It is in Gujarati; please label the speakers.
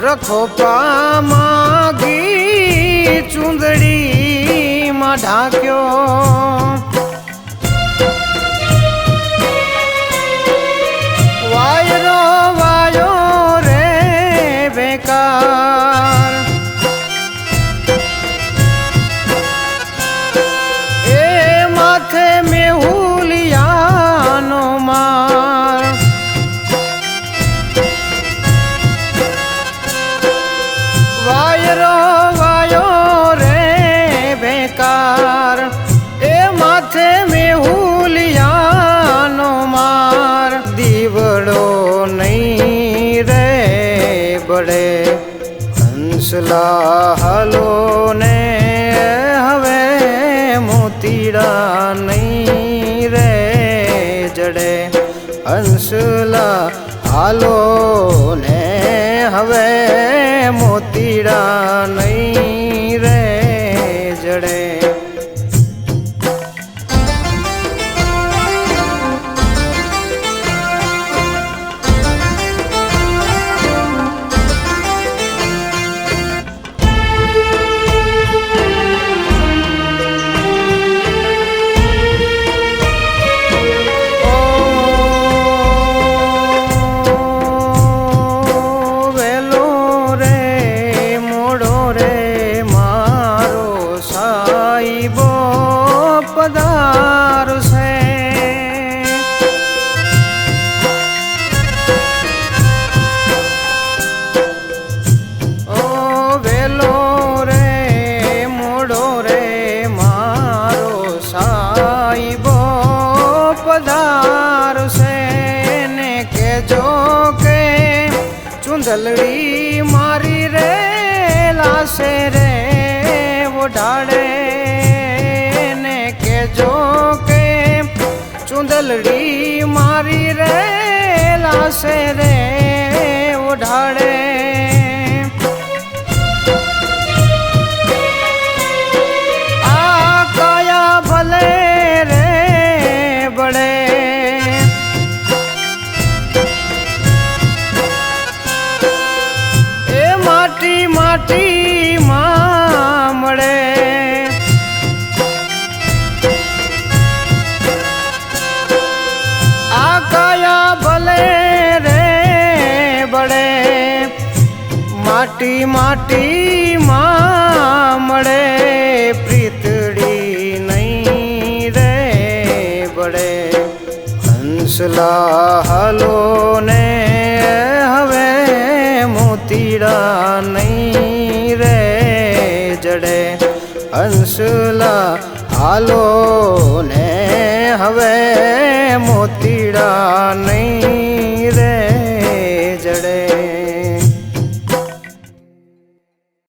Speaker 1: રખોપા માગી ચૂંદડી માં ઢાંક્યો વાયરો વાયો રે બેકાર એ માથે મેહુલિયાનો માર વાયરો વાયો રે બેકાર એ માથે મેહુલિયાનો માર દીવડો નહીં રે બડે હંસલા હાલો ને હવે મોતીડા નહીં રે જડે હંસલા હાલો ને હવે મોતીડા નહીં રે જડે પધાર છે ઓ વેલો રે મોડો રે મારો સાઈબો પધાર છે ને કેજો કે ચુંદલડી મારી રે લાશે રે ઓઢાડે જો કે ચુંદલડી મારી રે લાશે રે ઓઢાડે આ કાયા ભલે રે બડે એ માટી માટી માં મળે માટી માટી માં મળે પ્રીતડી નહીં રે બડે હંસલા હાલો ને હવે મોતીડા નહીં રે જડે હંસલા હાલો ને હવે મોતીડા નહીં